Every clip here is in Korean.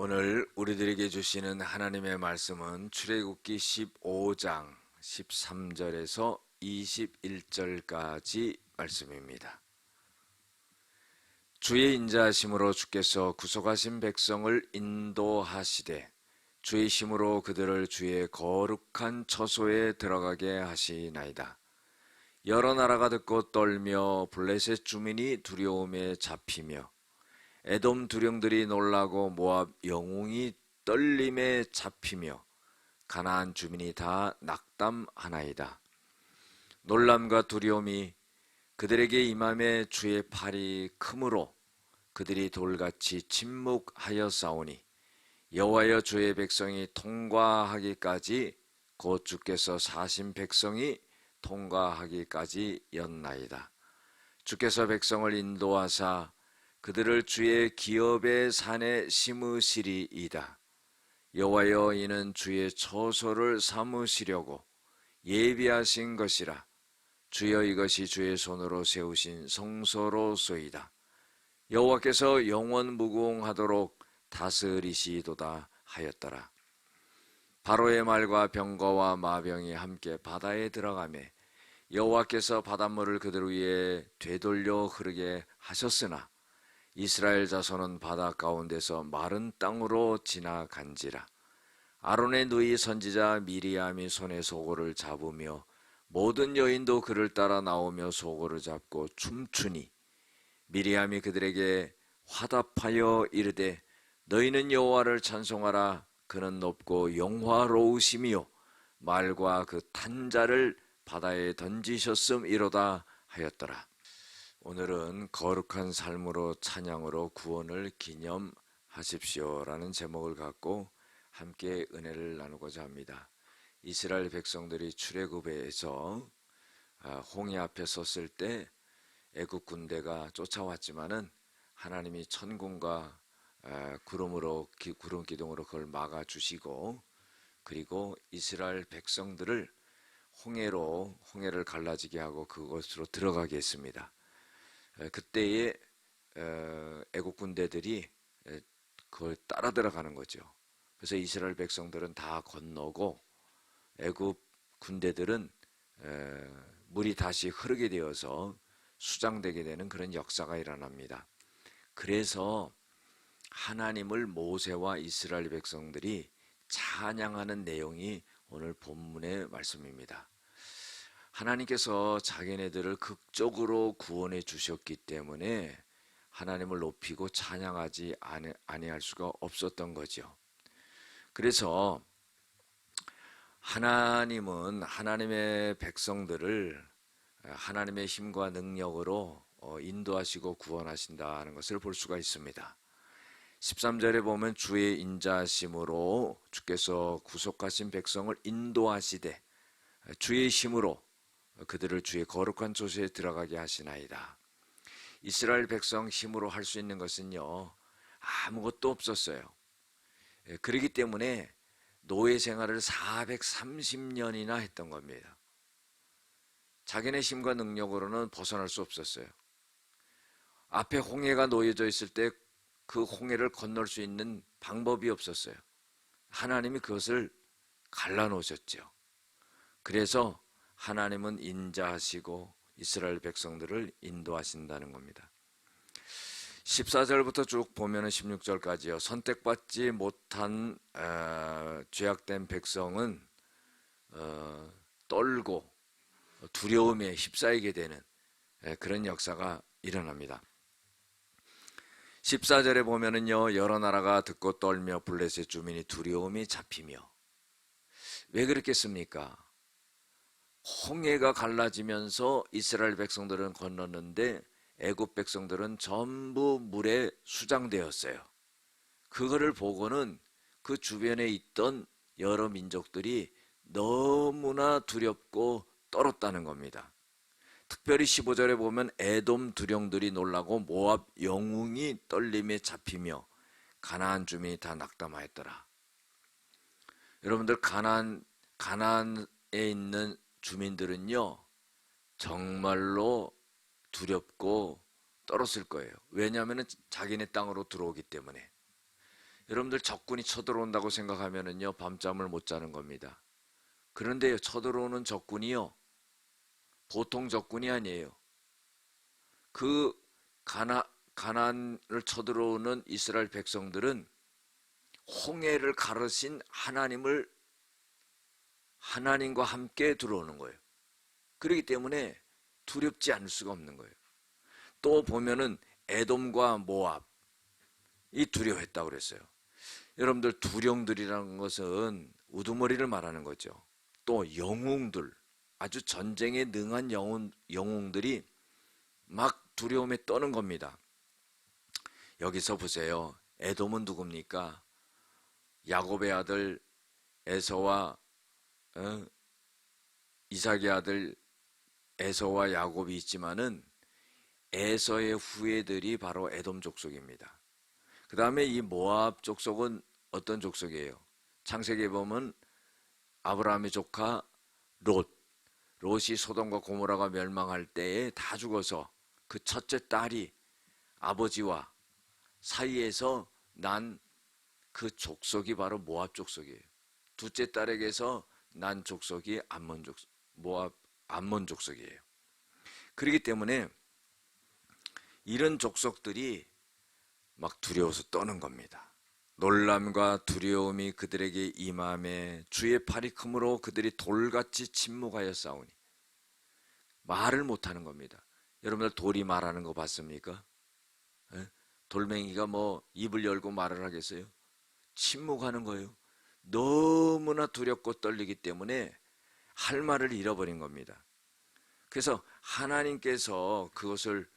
오늘 우리들에게 주시는 하나님의 말씀은 출애굽기 15장 13절에서 21절까지 말씀입니다. 주의 인자하심으로 주께서 구속하신 백성을 인도하시되 주의 힘으로 그들을 주의 거룩한 처소에 들어가게 하시나이다. 여러 나라가 듣고 떨며 블레셋 주민이 두려움에 잡히며 에돔 두령들이 놀라고 모압 영웅이 떨림에 잡히며 가나안 주민이 다 낙담하나이다. 놀람과 두려움이 그들에게 임함에 주의 팔이 크므로 그들이 돌같이 침묵하여 싸우니 여호와여 주의 백성이 통과하기까지 곧 주께서 사신 백성이 통과하기까지 였나이다. 주께서 백성을 인도하사 그들을 주의 기업의 산에 심으시리이다. 여호와여 이는 주의 처소를 삼으시려고 예비하신 것이라. 주여 이것이 주의 손으로 세우신 성소로소이다. 여호와께서 영원 무궁하도록 다스리시도다 하였더라. 바로의 말과 병거와 마병이 함께 바다에 들어가매 여호와께서 바닷물을 그들 위에 되돌려 흐르게 하셨으나 이스라엘 자손은 바다 가운데서 마른 땅으로 지나간지라. 아론의 누이 선지자 미리암이 손에 소고를 잡으며 모든 여인도 그를 따라 나오며 소고를 잡고 춤추니 미리암이 그들에게 화답하여 이르되 너희는 여호와를 찬송하라. 그는 높고 영화로우시며 말과 그 탄자를 바다에 던지셨음이로다 하였더라. 오늘은 거룩한 삶으로 찬양으로 구원을 기념하십시오라는 제목을 갖고 함께 은혜를 나누고자 합니다. 이스라엘 백성들이 출애굽에서 홍해 앞에 섰을 때 애굽 군대가 쫓아왔지만은 하나님이 천군과 구름 기둥으로 그걸 막아주시고 그리고 이스라엘 백성들을 홍해를 갈라지게 하고 그곳으로 들어가게 했습니다. 그때에 애국 군대들이 그걸 따라 들어가는 거죠. 그래서 이스라엘 백성들은 다 건너고 애국 군대들은 물이 다시 흐르게 되어서 수장되게 되는 그런 역사가 일어납니다. 그래서 하나님을 모세와 이스라엘 백성들이 찬양하는 내용이 오늘 본문의 말씀입니다. 하나님께서 자기네들을 극적으로 구원해 주셨기 때문에 하나님을 높이고 찬양하지 아니할 수가 없었던 거죠. 그래서 하나님은 하나님의 백성들을 하나님의 힘과 능력으로 인도하시고 구원하신다는 것을 볼 수가 있습니다. 13절에 보면 주의 인자하심으로 주께서 구속하신 백성을 인도하시되 주의 힘으로 그들을 주의 거룩한 처소에 들어가게 하시나이다. 이스라엘 백성 힘으로 할 수 있는 것은요 아무것도 없었어요. 그렇기 때문에 노예 생활을 430년이나 했던 겁니다. 자기네 힘과 능력으로는 벗어날 수 없었어요. 앞에 홍해가 놓여져 있을 때 그 홍해를 건널 수 있는 방법이 없었어요. 하나님이 그것을 갈라놓으셨죠. 그래서 하나님은 인자하시고 이스라엘 백성들을 인도하신다는 겁니다. 14절부터 쭉 보면 16절까지요. 선택받지 못한 죄악된 백성은 떨고 두려움에 휩싸이게 되는 그런 역사가 일어납니다. 14절에 보면은요, 여러 나라가 듣고 떨며 블레셋 주민이 두려움이 잡히며. 왜 그렇겠습니까? 홍해가 갈라지면서 이스라엘 백성들은 건넜는데 애굽 백성들은 전부 물에 수장되었어요. 그거를 보고는 그 주변에 있던 여러 민족들이 너무나 두렵고 떨었다는 겁니다. 특별히 15절에 보면 에돔 두령들이 놀라고 모압 영웅이 떨림에 잡히며 가나안 주민이 다 낙담하였더라. 여러분들 가나안에 있는 주민들은요 정말로 두렵고 떨었을 거예요. 왜냐하면 자기네 땅으로 들어오기 때문에. 여러분들 적군이 쳐들어온다고 생각하면은요, 밤잠을 못 자는 겁니다. 그런데요, 쳐들어오는 적군이요, 보통 적군이 아니에요. 그 가나안을 쳐들어오는 이스라엘 백성들은 홍해를 가르신 하나님과 함께 들어오는 거예요. 그렇기 때문에 두렵지 않을 수가 없는 거예요. 또 보면은 에돔과 모압, 이 두려워했다고 그랬어요. 여러분들, 두령들이라는 것은 우두머리를 말하는 거죠. 또 영웅들, 아주 전쟁에 능한 영웅들이 막 두려움에 떠는 겁니다. 여기서 보세요. 에돔은 누굽니까? 야곱의 아들 에서와 이삭의 아들 에서와 야곱이 있지만은 에서의 후예들이 바로 에돔 족속입니다. 그 다음에 이 모압 족속은 어떤 족속이에요? 창세기에 보면 아브라함의 조카 롯이 소돔과 고모라가 멸망할 때에 다 죽어서 그 첫째 딸이 아버지와 사이에서 난 그 족속이 바로 모압 족속이에요. 둘째 딸에게서 난 족속이 암몬 족속이에요. 그렇기 때문에 이런 족속들이 막 두려워서 떠는 겁니다. 놀람과 두려움이 그들에게 임함에 주의 팔이 크므로 그들이 돌같이 침묵하여 싸우니. 말을 못하는 겁니다. 여러분들 돌이 말하는 거 봤습니까? 돌멩이가 뭐 입을 열고 말을 하겠어요? 침묵하는 거예요. 너무나 두렵고 떨리기 때문에 할 말을 잃어버린 겁니다. 그래서 하나님께서 그것을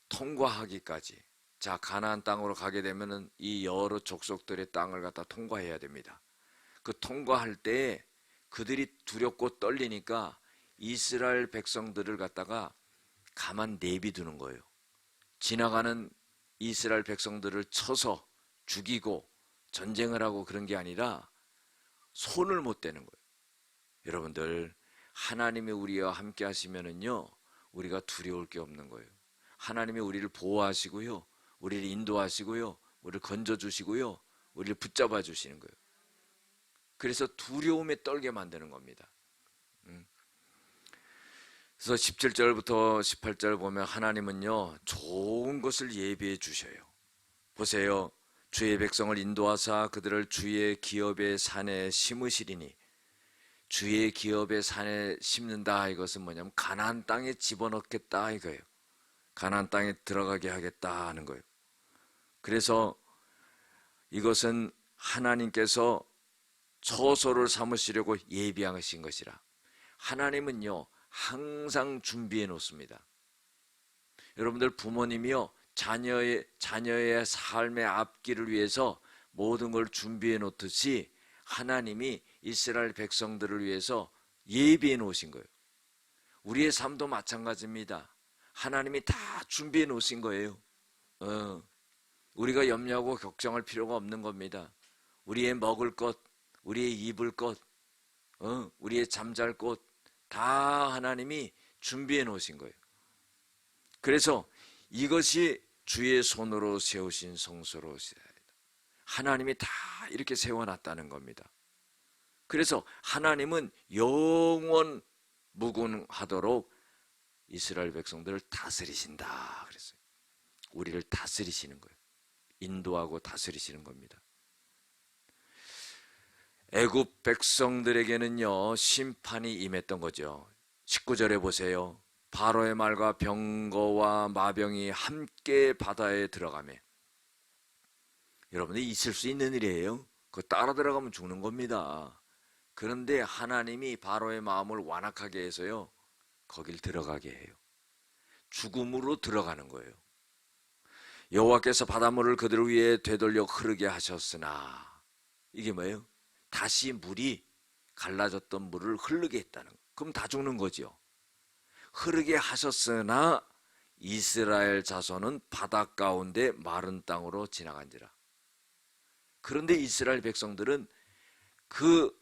통과하기까지, 자, 가나안 땅으로 가게 되면은 이 여러 족속들의 땅을 갖다 통과해야 됩니다. 그 통과할 때 그들이 두렵고 떨리니까 이스라엘 백성들을 갖다가 가만 내비두는 거예요. 지나가는 이스라엘 백성들을 쳐서 죽이고 전쟁을 하고 그런 게 아니라 손을 못 대는 거예요. 여러분들, 하나님이 우리와 함께 하시면은요, 우리가 두려울 게 없는 거예요. 하나님이 우리를 보호하시고요, 우리를 인도하시고요, 우리를 건져주시고요, 우리를 붙잡아 주시는 거예요. 그래서 두려움에 떨게 만드는 겁니다. 그래서 17절부터 18절 보면 하나님은요, 좋은 것을 예비해 주셔요. 보세요. 주의 백성을 인도하사 그들을 주의 기업의 산에 심으시리니. 주의 기업의 산에 심는다, 이것은 뭐냐면 가나안 땅에 집어넣겠다 이거예요. 가나안 땅에 들어가게 하겠다 하는 거예요. 그래서 이것은 하나님께서 처소를 삼으시려고 예비하신 것이라. 하나님은요, 항상 준비해 놓습니다. 여러분들, 부모님이요, 자녀의 삶의 앞길을 위해서 모든 걸 준비해 놓듯이 하나님이 이스라엘 백성들을 위해서 예비해 놓으신 거예요. 우리의 삶도 마찬가지입니다. 하나님이 다 준비해 놓으신 거예요. 우리가 염려하고 걱정할 필요가 없는 겁니다. 우리의 먹을 것, 우리의 입을 것, 우리의 잠잘 곳 다 하나님이 준비해 놓으신 거예요. 그래서 이것이 주의 손으로 세우신 성소로 하나님이 다 이렇게 세워놨다는 겁니다. 그래서 하나님은 영원 무궁하도록 이스라엘 백성들을 다스리신다 그랬어요. 우리를 다스리시는 거예요. 인도하고 다스리시는 겁니다. 애굽 백성들에게는요, 심판이 임했던 거죠. 19절에 보세요. 바로의 말과 병거와 마병이 함께 바다에 들어가매. 여러분들, 있을 수 있는 일이에요. 그거 따라 들어가면 죽는 겁니다. 그런데 하나님이 바로의 마음을 완악하게 해서요, 거길 들어가게 해요. 죽음으로 들어가는 거예요. 여호와께서 바닷물을 그들 위에 되돌려 흐르게 하셨으나, 이게 뭐예요? 다시 물이 갈라졌던 물을 흐르게 했다는 거예요. 그럼 다 죽는 거죠. 흐르게 하셨으나 이스라엘 자손은 바다 가운데 마른 땅으로 지나간지라. 그런데 이스라엘 백성들은 그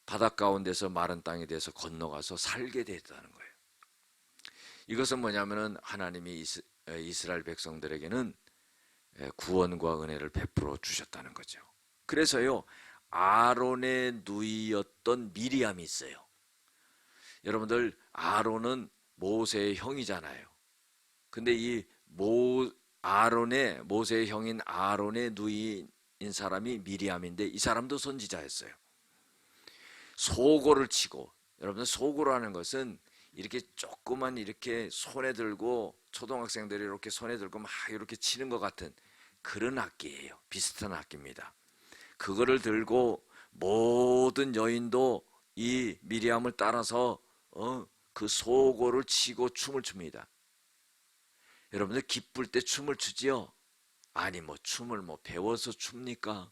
바다 가운데서 마른 땅에 대해서 건너가서 살게 됐다는 거예요. 이것은 뭐냐면은 하나님이 이스라엘 백성들에게는 구원과 은혜를 베풀어 주셨다는 거죠. 그래서요, 아론의 누이였던 미리암이 있어요. 여러분들, 아론은 모세의 형이잖아요. 근데 모세의 형인 아론의 누이인 사람이 미리암인데, 이 사람도 선지자였어요. 소고를 치고, 여러분들, 소고라는 것은 이렇게 조그만 이렇게 손에 들고, 초등학생들이 이렇게 손에 들고 막 이렇게 치는 것 같은 그런 악기예요. 비슷한 악기입니다. 그거를 들고 모든 여인도 이 미리암을 따라서 그 소고를 치고 춤을 춥니다. 여러분들, 기쁠 때 춤을 추지요? 아니, 춤을 배워서 춥니까?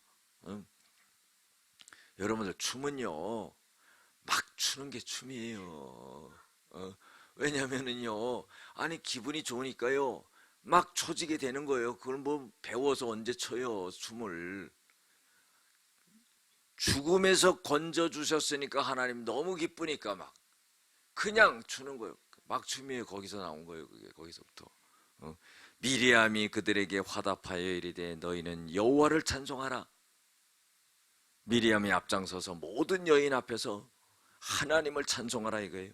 여러분들, 춤은요, 막 추는 게 춤이에요. 왜냐면은요, 아니, 기분이 좋으니까요, 막 초지게 되는 거예요. 그걸 배워서 언제 춰요, 춤을. 죽음에서 건져주셨으니까 하나님 너무 기쁘니까 막 그냥 추는 거예요. 막 춤이에요. 거기서 나온 거예요. 그게 거기서부터. 미리암이 그들에게 화답하여 이르되 너희는 여호와를 찬송하라. 미리암이 앞장서서 모든 여인 앞에서 하나님을 찬송하라 이거예요.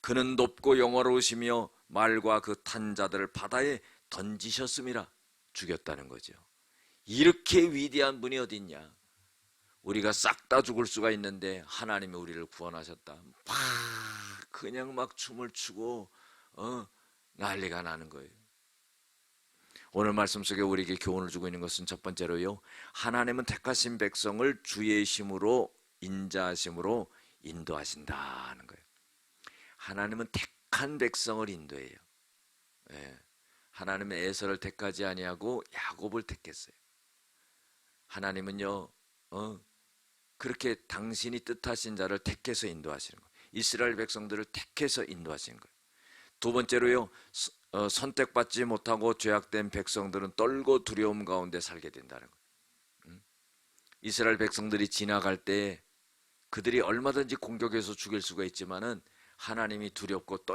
그는 높고 영화로우시며 말과 그 탄 자들을 바다에 던지셨음이라. 죽였다는 거죠. 이렇게 위대한 분이 어디 있냐. 우리가 싹 다 죽을 수가 있는데 하나님이 우리를 구원하셨다. 그냥 막 춤을 추고 난리가 나는 거예요. 오늘 말씀 속에 우리에게 교훈을 주고 있는 것은 첫 번째로요, 하나님은 택하신 백성을 주의 힘으로, 인자하심으로 인도하신다는 거예요. 하나님은 택한 백성을 인도해요. 하나님은 에서를 택하지 아니하고 야곱을 택했어요. 하나님은요, 그렇게 당신이 뜻하신 자를 택해서 인도하시는 거예요. 이스라엘 백성들을 택해서 인도하시는 거예요. 두 번째로요, 선택받지 못하고 죄악된 백성들은 떨고 두려움 가운데 살게 된다는 거예요. 이스라엘 백성들이 지나갈 때 그들이 얼마든지 공격해서 죽일 수가 있지만은 하나님이 두렵고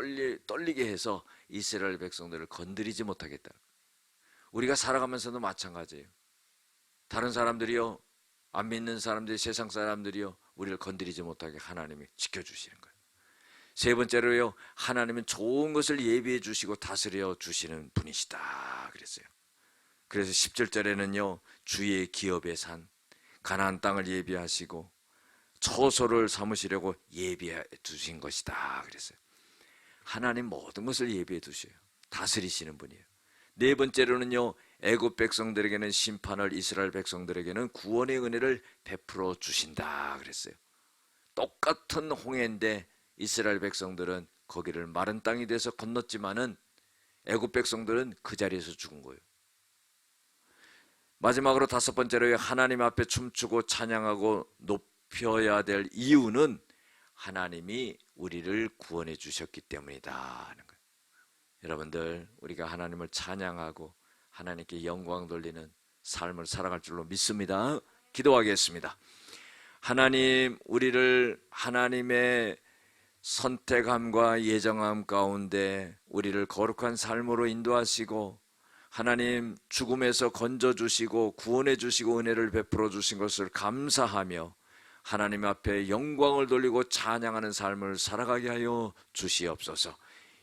떨리게 해서 이스라엘 백성들을 건드리지 못하겠다. 우리가 살아가면서도 마찬가지예요. 다른 사람들이요, 안 믿는 사람들이, 세상 사람들이요, 우리를 건드리지 못하게 하나님이 지켜주시는 거예요. 세 번째로요, 하나님은 좋은 것을 예비해 주시고 다스려 주시는 분이시다 그랬어요. 그래서 17절에는요, 주의 기업의 산, 가나안 땅을 예비하시고 처소를 삼으시려고 예비해 두신 것이다 그랬어요. 하나님 모든 것을 예비해 두셔요. 다스리시는 분이에요. 네 번째로는요, 애굽 백성들에게는 심판을, 이스라엘 백성들에게는 구원의 은혜를 베풀어 주신다 그랬어요. 똑같은 홍해인데 이스라엘 백성들은 거기를 마른 땅이 돼서 건넜지만은 애굽 백성들은 그 자리에서 죽은 거예요. 마지막으로 다섯 번째로 하나님 앞에 춤추고 찬양하고 높여야 될 이유는 하나님이 우리를 구원해 주셨기 때문이다 하는 거예요. 여러분들, 우리가 하나님을 찬양하고 하나님께 영광 돌리는 삶을 살아갈 줄로 믿습니다. 기도하겠습니다. 하나님, 우리를 하나님의 선택함과 예정함 가운데 우리를 거룩한 삶으로 인도하시고 하나님 죽음에서 건져주시고 구원해주시고 은혜를 베풀어 주신 것을 감사하며 하나님 앞에 영광을 돌리고 찬양하는 삶을 살아가게 하여 주시옵소서.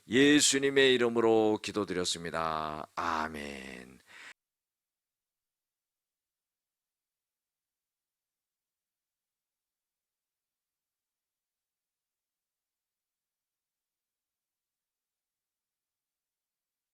예수님의 이름으로 기도드렸습니다. 아멘.